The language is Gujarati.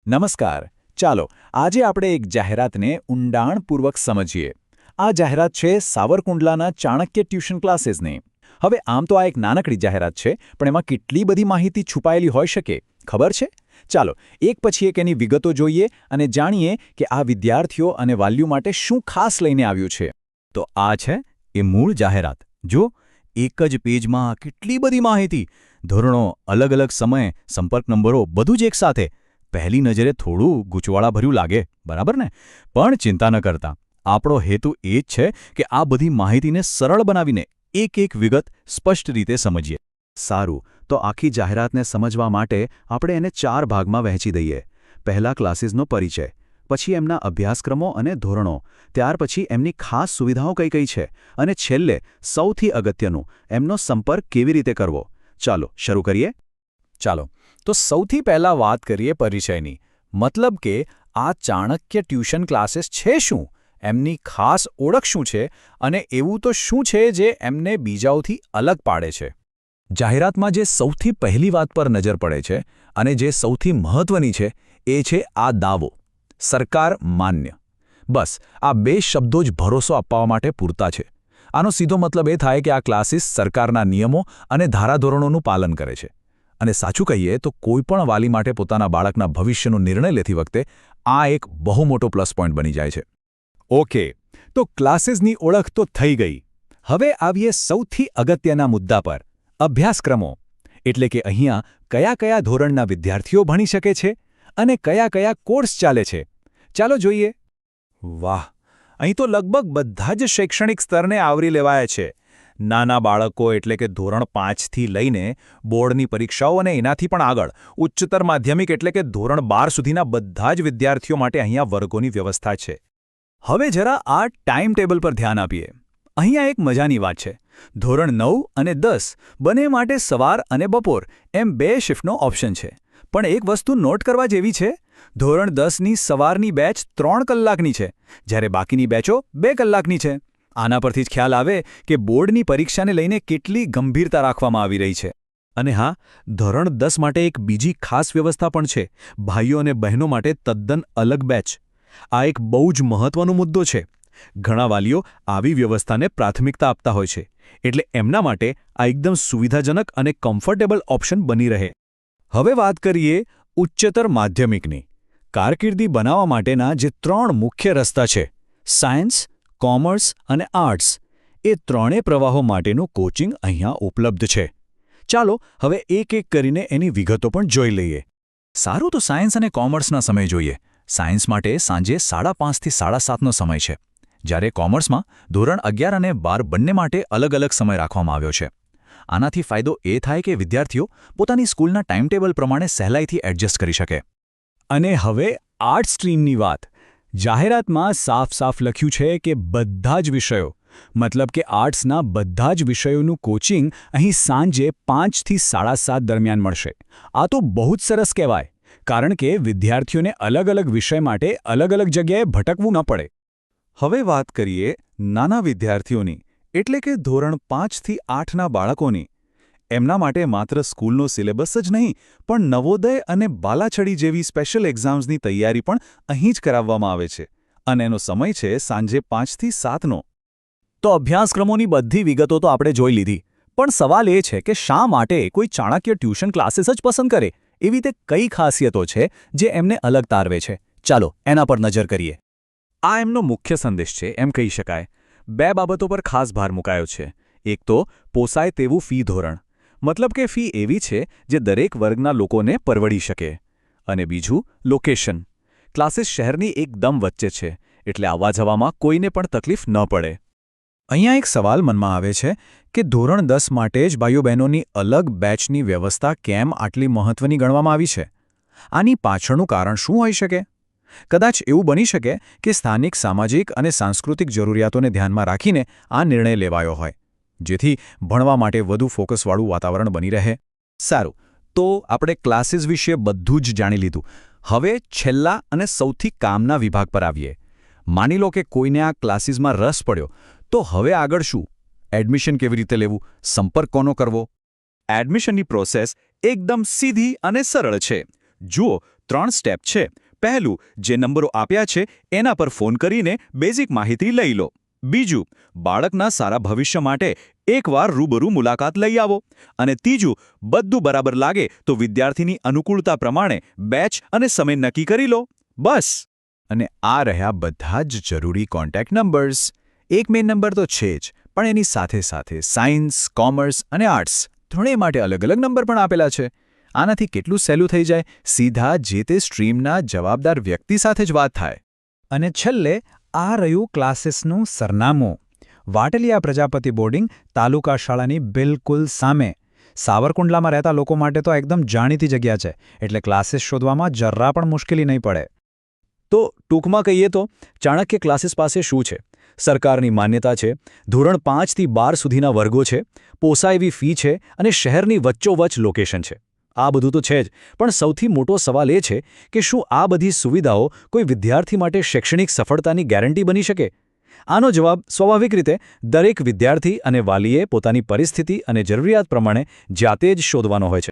નમસ્કાર. ચાલો આજે આપણે એક જાહેરાતને ઊંડાણપૂર્વક સમજીએ. આ જાહેરાત છે સાવરકુંડલાના ચાણક્ય ટ્યુશન ક્લાસીસની. હવે આમ તો આ એક નાનકડી જાહેરાત છે, પણ એમાં કેટલી બધી માહિતી છુપાયેલી હોઈ શકે ખબર છે? ચાલો એક પછી એક એની વિગતો જોઈએ અને જાણીએ કે આ વિદ્યાર્થીઓ અને વાલીઓ માટે શું ખાસ લઈને આવ્યું છે. તો આ છે એ મૂળ જાહેરાત. જો એક જ પેજમાં કેટલી બધી માહિતી, ધોરણો, અલગ અલગ સમય, સંપર્ક નંબરો, બધું જ એકસાથે. પહેલી નજરે થોડું ગૂંચવાડાભર્યું લાગે, બરાબર ને? પણ ચિંતા ન કરતા. આપણો હેતુ એ જ છે કે આ બધી માહિતીને સરળ બનાવીને એક એક વિગત સ્પષ્ટ રીતે સમજીએ. સારું, તો આખી જાહેરાતને સમજવા માટે આપણે એને 4 ભાગમાં વહેંચી દઈએ. પહેલા ક્લાસીસનો પરિચય, પછી એમના અભ્યાસક્રમો અને ધોરણો, ત્યાર પછી એમની ખાસ સુવિધાઓ કઈ કઈ છે, અને છેલ્લે સૌથી અગત્યનું એમનો સંપર્ક કેવી રીતે કરવો. ચાલો શરૂ કરીએ. ચાલો તો સૌથી પહેલા વાત કરીએ પરિચયની. મતલબ કે આ ચાણક્ય ટ્યુશન ક્લાસીસ છે શું, એમની ખાસ ઓળખ શું છે અને એવું તો શું છે જે એમને બીજાઓથી અલગ પાડે છે. જાહેરાતમાં જે સૌથી પહેલી વાત પર નજર પડે છે અને જે સૌથી મહત્વની છે એ છે આ દાવો, સરકાર માન્ય. બસ આ બે શબ્દો જ ભરોસો અપાવવા માટે પૂરતા છે. આનો સીધો મતલબ એ થાય કે આ ક્લાસીસ સરકારના નિયમો અને ધારાધોરણોનું પાલન કરે છે. અને સાચું કહીએ તો કોઈપણ વાલી માટે પોતાના બાળકના ભવિષ્યનો નિર્ણય લેતી વખતે આ એક બહુ મોટો પ્લસ પોઈન્ટ બની જાય છે. ઓકે, તો ક્લાસીસની ઓળખ તો થઈ ગઈ. હવે આવીએ સૌથી અગત્યના મુદ્દા પર, અભ્યાસક્રમો. એટલે કે અહીંયા કયા કયા ધોરણના વિદ્યાર્થીઓ ભણી શકે છે અને કયા કયા કોર્સ ચાલે છે. ચાલો જોઈએ. વાહ, અહીં તો લગભગ બધા જ શૈક્ષણિક સ્તરને આવરી લેવાયા છે. નાના બાળકો એટલે કે ધોરણ 5થી લઈને બોર્ડની પરીક્ષાઓ અને એનાથી પણ આગળ ઉચ્ચતર માધ્યમિક એટલે કે ધોરણ 12 સુધીના બધા જ વિદ્યાર્થીઓ માટે અહીંયા વર્ગોની વ્યવસ્થા છે. હવે જરા આ ટાઈમ ટેબલ પર ધ્યાન આપીએ. અહીંયા એક મજાની વાત છે. ધોરણ 9 અને 10 બંને માટે સવાર અને બપોર એમ 2 શિફ્ટનો ઓપ્શન છે. પણ એક વસ્તુ નોટ કરવા જેવી છે. ધોરણ 10ની સવારની બેચ 3 કલાકની છે, જ્યારે બાકીની બેચો 2 કલાકની છે. આના પરથી જ ખ્યાલ આવે કે બોર્ડની પરીક્ષાને લઈને કેટલી ગંભીરતા રાખવામાં આવી રહી છે. અને હા, ધોરણ 10 માટે એક બીજી ખાસ વ્યવસ્થા પણ છે. ભાઈઓ અને બહેનો માટે તદ્દન અલગ બેચ. આ એક બહુ જ મહત્વનો મુદ્દો છે. ઘણા વાલીઓ આવી વ્યવસ્થાને પ્રાથમિકતા આપતા હોય છે, એટલે એમના માટે આ એકદમ સુવિધાજનક અને કમ્ફર્ટેબલ ઓપ્શન બની રહે. હવે વાત કરીએ ઉચ્ચતર માધ્યમિકની. કારકિર્દી બનાવવા માટેના જે 3 મુખ્ય રસ્તા છે, સાયન્સ, કોમર્સ અને આર્ટ્સ, એ ત્રણેય પ્રવાહો માટેનું કોચિંગ અહીંયા ઉપલબ્ધ છે. ચાલો હવે એક એક કરીને એની વિગતો પણ જોઈ લઈએ. સારું, તો સાયન્સ અને કોમર્સના સમય જોઈએ. સાયન્સ માટે સાંજે 5:30 થી 7:30નો સમય છે, જ્યારે કોમર્સમાં ધોરણ 11 અને 12 બંને માટે અલગ અલગ સમય રાખવામાં આવ્યો છે. આનાથી ફાયદો એ થાય કે વિદ્યાર્થીઓ પોતાની સ્કૂલના ટાઈમટેબલ પ્રમાણે સહેલાઈથી એડજસ્ટ કરી શકે. અને હવે આર્ટ્સ સ્ટ્રીમની વાત. જાહેરાતમાં સાફ લખ્યું છે કે બધા જ વિષયો, મતલબ કે આર્ટ્સના બધા જ વિષયોનું કોચિંગ અહીં સાંજે 5 થી 7:30 દરમિયાન મળશે. આ તો બહુ જ સરસ કહેવાય, કારણ કે વિદ્યાર્થીઓને અલગ અલગ વિષય માટે અલગ અલગ જગ્યાએ ભટકવું ન પડે. હવે વાત કરીએ નાના વિદ્યાર્થીઓની, એટલે કે ધોરણ 5 થી 8ના બાળકોની. એમના માટે માત્ર સ્કૂલનો સિલેબસ જ નહીં, પણ નવોદય અને બાલાછડી જેવી સ્પેશિયલ એક્ઝામ્સની તૈયારી પણ અહીં જ કરાવવામાં આવે છે. અને એનો સમય છે સાંજે 5 થી 7નો. તો અભ્યાસક્રમોની બધી વિગતો તો આપણે જોઈ લીધી, પણ સવાલ એ છે કે શા માટે કોઈ ચાણક્ય ટ્યુશન ક્લાસીસ જ પસંદ કરે? એવી તે કઈ ખાસિયતો છે જે એમને અલગ તારવે છે? ચાલો એના પર નજર કરીએ. આ એમનો મુખ્ય સંદેશ છે એમ કહી શકાય. 2 બાબતો પર ખાસ ભાર મુકાયો છે. એક તો પોસાય તેવું ફી ધોરણ, મતલબ કે ફી એવી છે જે દરેક વર્ગના લોકોને પરવડી શકે. અને બીજું લોકેશન. ક્લાસીસ શહેરની એકદમ વચ્ચે છે, એટલે આવવા જવામાં કોઈને પણ તકલીફ ન પડે. અહીંયા એક સવાલ મનમાં આવે છે કે ધોરણ 10 માટે જ ભાઈઓ બહેનોની અલગ બેચની વ્યવસ્થા કેમ આટલી મહત્વની ગણવામાં આવી છે? આની પાછળનું કારણ શું હોઈ શકે? કદાચ એવું બની શકે કે સ્થાનિક સામાજિક અને સાંસ્કૃતિક જરૂરિયાતોને ધ્યાનમાં રાખીને આ નિર્ણય લેવાયો હોય, જેથી ભણવા માટે વધુ ફોકસવાળું વાતાવરણ બની રહે. સારું, તો આપણે ક્લાસીસ વિશે બધું જ જાણી લીધું. હવે છેલ્લા અને સૌથી કામના વિભાગ પર આવીએ. માની લો કે કોઈને આ ક્લાસીસમાં રસ પડ્યો, તો હવે આગળ શું? એડમિશન કેવી રીતે લેવું? સંપર્ક કોનો કરવો? એડમિશનની પ્રોસેસ એકદમ સીધી અને સરળ છે. જુઓ 3 સ્ટેપ છે. પહેલું, જે નંબરો આપ્યા છે એના પર ફોન કરીને બેઝિક માહિતી લઈ લો. બીજું, બાળકના સારા ભવિષ્ય માટે એકવાર રૂબરૂ મુલાકાત લઈ આવો. અને ત્રીજું, બધું બરાબર લાગે તો વિદ્યાર્થીની અનુકૂળતા પ્રમાણે બેચ અને સમય નક્કી કરી લો. બસ. અને આ રહ્યા બધા જ જરૂરી કોન્ટેક્ટ નંબર્સ. એક મેઇન નંબર તો છે જ, પણ એની સાથે સાથે સાયન્સ, કોમર્સ અને આર્ટ્સ ત્રણેય માટે અલગ અલગ નંબર પણ આપેલા છે. આનાથી કેટલું સહેલું થઈ જાય, સીધા જે તે સ્ટ્રીમના જવાબદાર વ્યક્તિ સાથે જ વાત થાય. અને છેલ્લે આ રહ્યું ક્લાસીસનું સરનામું. વાટલિયા પ્રજાપતિ બોર્ડિંગ તાલુકા શાળાની બિલકુલ સામે. સાવરકુંડલામાં રહેતા લોકો માટે તો એકદમ જાણીતી જગ્યા છે, એટલે ક્લાસીસ શોધવામાં જરા પણ મુશ્કેલી નહીં પડે. તો ટૂંકમાં કહીએ તો ચાણક્ય ક્લાસીસ પાસે શું છે? સરકારની માન્યતા છે, ધોરણ 5 થી 12 સુધીના વર્ગો છે, પોસાય એવી ફી છે અને શહેરની વચ્ચોવચ્ચ લોકેશન છે. આ બધું તો છે જ, પણ સૌથી મોટો સવાલ એ છે કે શું આ બધી સુવિધાઓ કોઈ વિદ્યાર્થી માટે શૈક્ષણિક સફળતાની ગેરંટી બની શકે? આનો જવાબ સ્વાભાવિક રીતે દરેક વિદ્યાર્થી અને વાલીએ પોતાની પરિસ્થિતિ અને જરૂરિયાત પ્રમાણે જાતે જ શોધવાનો હોય છે.